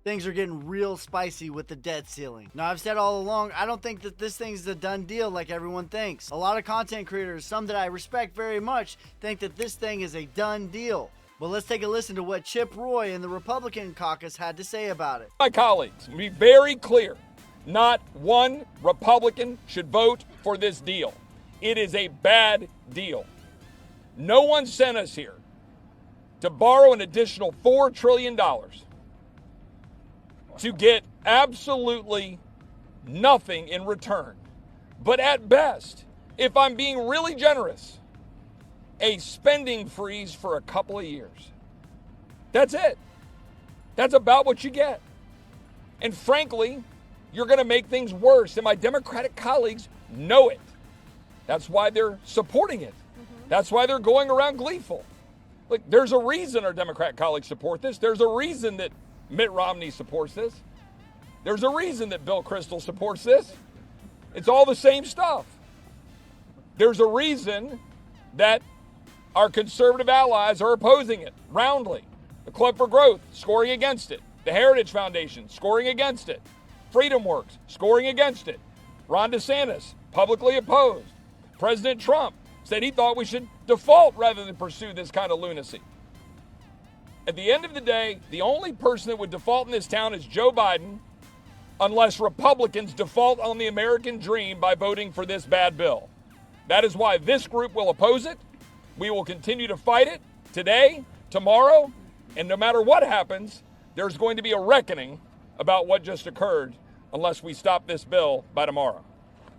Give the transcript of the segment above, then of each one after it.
things are getting real spicy with the debt ceiling. Now, I've said all along, I don't think that this thing's a done deal like everyone thinks. A lot of content creators, some that I respect very much, think that this thing is a done deal. But let's take a listen to what Chip Roy and the Republican caucus had to say about it. My colleagues, be very clear. Not one Republican should vote for this deal. It is a bad deal. No one sent us here to borrow an additional $4 trillion to get absolutely nothing in return. But at best, if I'm being really generous, a spending freeze for a couple of years. That's it. That's about what you get. And frankly, you're going to make things worse. And my Democratic colleagues know it. That's why they're supporting it. That's why they're going around gleeful. Look, there's a reason our Democrat colleagues support this. There's a reason that Mitt Romney supports this. There's a reason that Bill Kristol supports this. It's all the same stuff. There's a reason that our conservative allies are opposing it roundly. The Club for Growth, scoring against it. The Heritage Foundation, scoring against it. Freedom Works, scoring against it. Ron DeSantis, publicly opposed. President Trump said he thought we should default rather than pursue this kind of lunacy. At the end of the day, the only person that would default in this town is Joe Biden, unless Republicans default on the American dream by voting for this bad bill. That is why this group will oppose it. We will continue to fight it today, tomorrow, and no matter what happens, there's going to be a reckoning about what just occurred unless we stop this bill by tomorrow.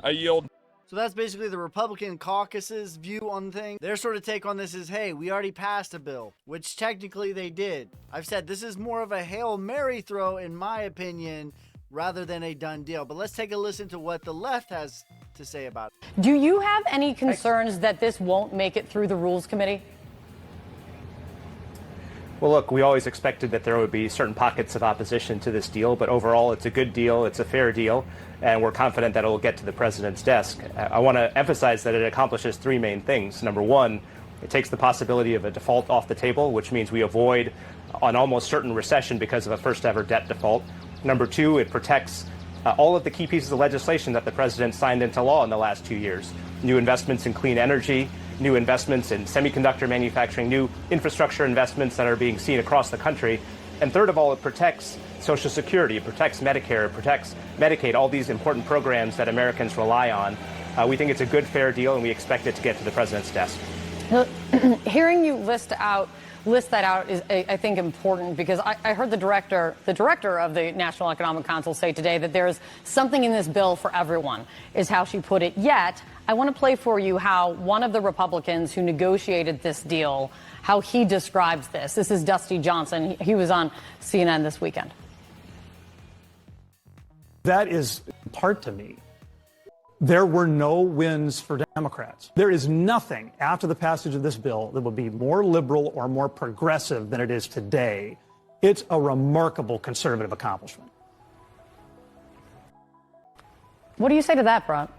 I yield. So that's basically the Republican caucus's view on things. Their sort of take on this is, hey, we already passed a bill, which technically they did. I've said this is more of a Hail Mary throw, in my opinion, rather than a done deal. But let's take a listen to what the left has to say about it. Do you have any concerns that this won't make it through the Rules Committee? Well, look, we always expected that there would be certain pockets of opposition to this deal, but overall it's a good deal, it's a fair deal, and we're confident that it will get to the president's desk. I want to emphasize that it accomplishes three main things. Number one, it takes the possibility of a default off the table, which means we avoid an almost certain recession because of a first ever debt default. Number two, it protects all of the key pieces of legislation that the president signed into law in the last 2 years. New investments in clean energy, new investments in semiconductor manufacturing, new infrastructure investments that are being seen across the country. And third of all, it protects Social Security, it protects Medicare, it protects Medicaid, all these important programs that Americans rely on. We think it's a good, fair deal, and we expect it to get to the president's desk. Hearing you list that out is, I think, important because I heard the director of the National Economic Council say today that there's something in this bill for everyone, is how she put it. Yet, I want to play for you how one of the Republicans who negotiated this deal, how he describes this. This is Dusty Johnson. He was on CNN this weekend. That is part to me. There were no wins for Democrats. There is nothing after the passage of this bill that would be more liberal or more progressive than it is today. It's a remarkable conservative accomplishment. What do you say to that, Brett?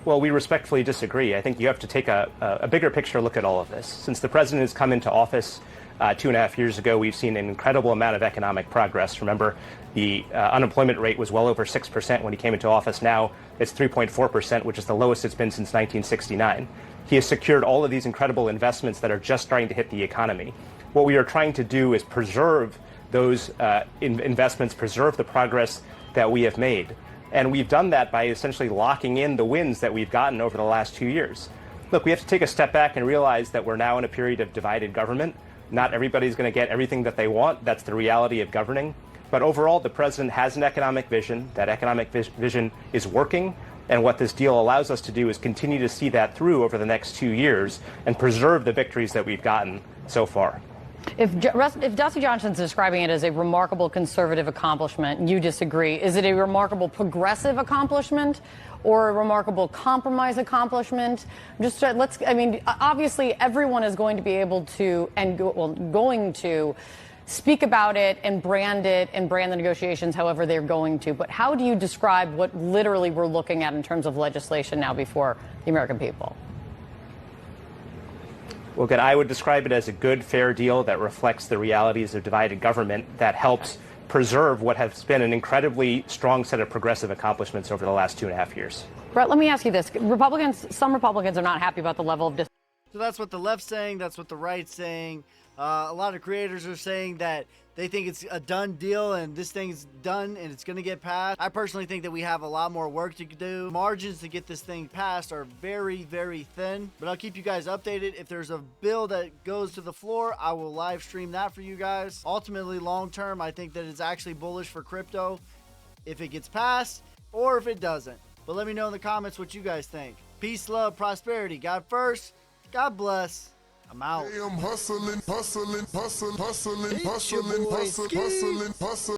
Well, we respectfully disagree. I think you have to take a bigger picture look at all of this. Since the president has come into office 2.5 years ago, we've seen an incredible amount of economic progress. Remember, the unemployment rate was well over 6% when he came into office. Now it's 3.4%, which is the lowest it's been since 1969. He has secured all of these incredible investments that are just starting to hit the economy. What we are trying to do is preserve those investments, preserve the progress that we have made. And we've done that by essentially locking in the wins that we've gotten over the last 2 years. Look, we have to take a step back and realize that we're now in a period of divided government. Not everybody's going to get everything that they want. That's the reality of governing. But overall, the president has an economic vision. That economic vision is working. And what this deal allows us to do is continue to see that through over the next 2 years and preserve the victories that we've gotten so far. If Dusty Johnson's describing it as a remarkable conservative accomplishment, and you disagree, is it a remarkable progressive accomplishment or a remarkable compromise accomplishment? Obviously everyone is going to be able to going to speak about it and brand the negotiations however they're going to. But how do you describe what literally we're looking at in terms of legislation now before the American people? Well, again, I would describe it as a good, fair deal that reflects the realities of divided government, that helps preserve what has been an incredibly strong set of progressive accomplishments over the last 2.5 years. Brett, let me ask you this. Some Republicans are not happy about the level of So that's what the left's saying. That's what the right's saying. A lot of creators are saying that they think it's a done deal and this thing's done and it's going to get passed. I personally think that we have a lot more work to do. Margins to get this thing passed are very, very thin. But I'll keep you guys updated. If there's a bill that goes to the floor, I will live stream that for you guys. Ultimately, long term, I think that it's actually bullish for crypto if it gets passed or if it doesn't. But let me know in the comments what you guys think. Peace, love, prosperity. God first. God bless. I'm out. I'm hustling, hustling, hustling, hustling, It's your hustling, boy, hustling, Ski. hustling, hustling.